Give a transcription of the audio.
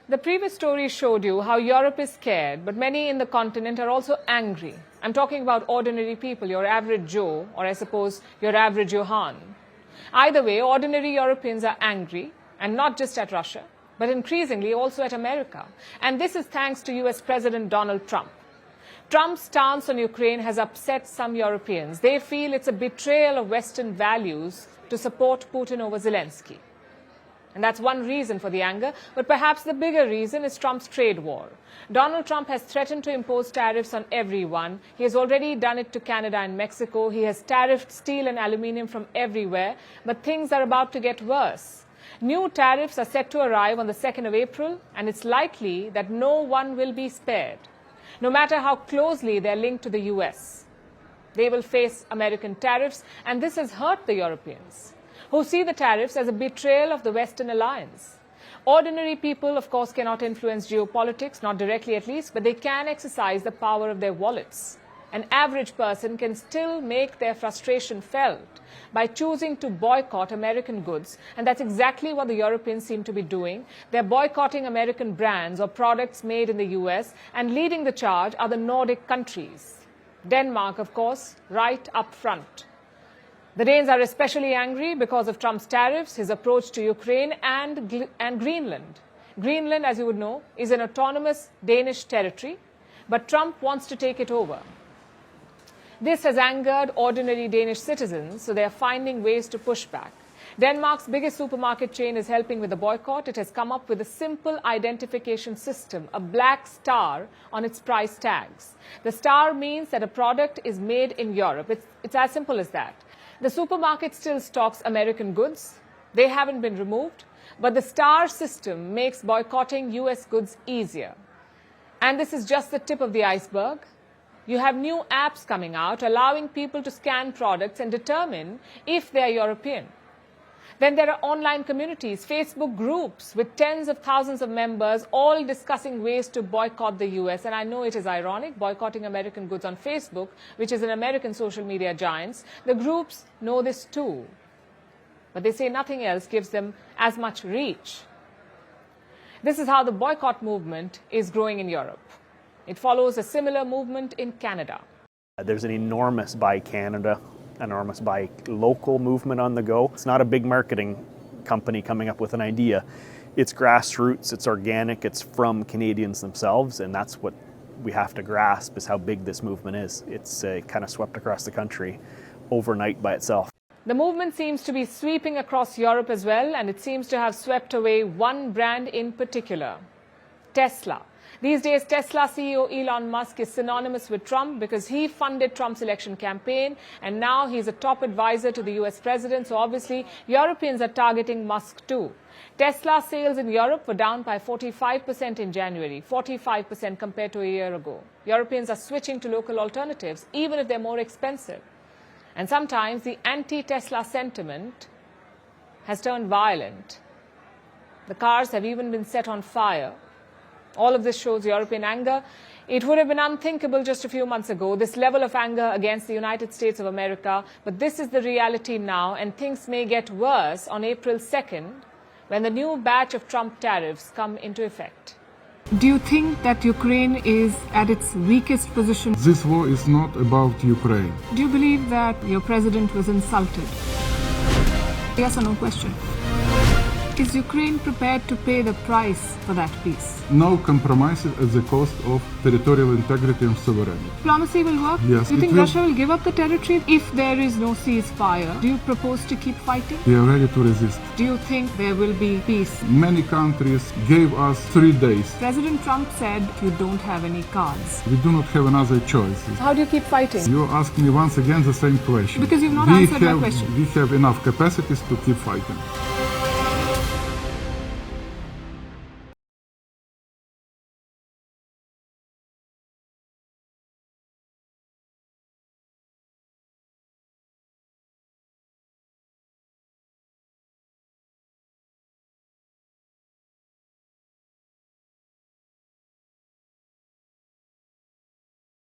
The previous story showed you how Europe is scared, but many in the continent are also angry. I'm talking about ordinary people, your average Joe, or I suppose your average Johan. Either way, ordinary Europeans are angry, and not just at Russia, but increasingly also at America. And this is thanks to US President Donald Trump. Trump's stance on Ukraine has upset some Europeans. They feel it's a betrayal of Western values to support Putin over Zelensky. And that's one reason for the anger, but perhaps the bigger reason is Trump's trade war. Donald Trump has threatened to impose tariffs on everyone. He has already done it to Canada and Mexico. He has tariffed steel and aluminium from everywhere, but things are about to get worse. New tariffs are set to arrive on the 2nd of April, and it's likely that no one will be spared, no matter how closely they're linked to the US. They will face American tariffs, and this has hurt the Europeans, who see the tariffs as a betrayal of the Western alliance. Ordinary people, of course, cannot influence geopolitics, not directly at least, but they can exercise the power of their wallets. An average person can still make their frustration felt by choosing to boycott American goods, and that's exactly what the Europeans seem to be doing. They're boycotting American brands or products made in the US, and leading the charge are the Nordic countries. Denmark, of course, right up front. The Danes are especially angry because of Trump's tariffs, his approach to Ukraine and Greenland. Greenland, as you would know, is an autonomous Danish territory, but Trump wants to take it over. This has angered ordinary Danish citizens, so they are finding ways to push back. Denmark's biggest supermarket chain is helping with the boycott. It has come up with a simple identification system, a black star on its price tags. The star means that a product is made in Europe. It's as simple as that. The supermarket still stocks American goods. They haven't been removed, but the star system makes boycotting US goods easier. And this is just the tip of the iceberg. You have new apps coming out allowing people to scan products and determine if they are European. Then there are online communities, Facebook groups with tens of thousands of members, all discussing ways to boycott the US. And I know it is ironic, boycotting American goods on Facebook, which is an American social media giant. The groups know this too. But they say nothing else gives them as much reach. This is how the boycott movement is growing in Europe. It follows a similar movement in Canada. There's an enormous Buy Canada, enormous Buy Local movement on the go. It's not a big marketing company coming up with an idea. It's grassroots, it's organic, it's from Canadians themselves, and that's what we have to grasp is how big this movement is. It's kind of swept across the country overnight by itself. The movement seems to be sweeping across Europe as well, and it seems to have swept away one brand in particular, Tesla. These days, Tesla CEO Elon Musk is synonymous with Trump because he funded Trump's election campaign, and now he's a top advisor to the US president. So obviously, Europeans are targeting Musk too. Tesla sales in Europe were down by 45% in January, 45% compared to a year ago. Europeans are switching to local alternatives, even if they're more expensive. And sometimes the anti-Tesla sentiment has turned violent. The cars have even been set on fire. All of this shows European anger. It would have been unthinkable just a few months ago, this level of anger against the United States of America. But this is the reality now, and things may get worse on April 2nd when the new batch of Trump tariffs come into effect. Do you think that Ukraine is at its weakest position? This war is not about Ukraine. Do you believe that your president was insulted? Yes or no question. Is Ukraine prepared to pay the price for that peace? No compromises at the cost of territorial integrity and sovereignty. Diplomacy will work? Yes. Do you think Russia will give up the territory if there is no ceasefire? Do you propose to keep fighting? We are ready to resist. Do you think there will be peace? Many countries gave us 3 days. President Trump said you don't have any cards. We do not have another choice. How do you keep fighting? You ask me once again the same question. Because you've not answered my question. We have enough capacities to keep fighting.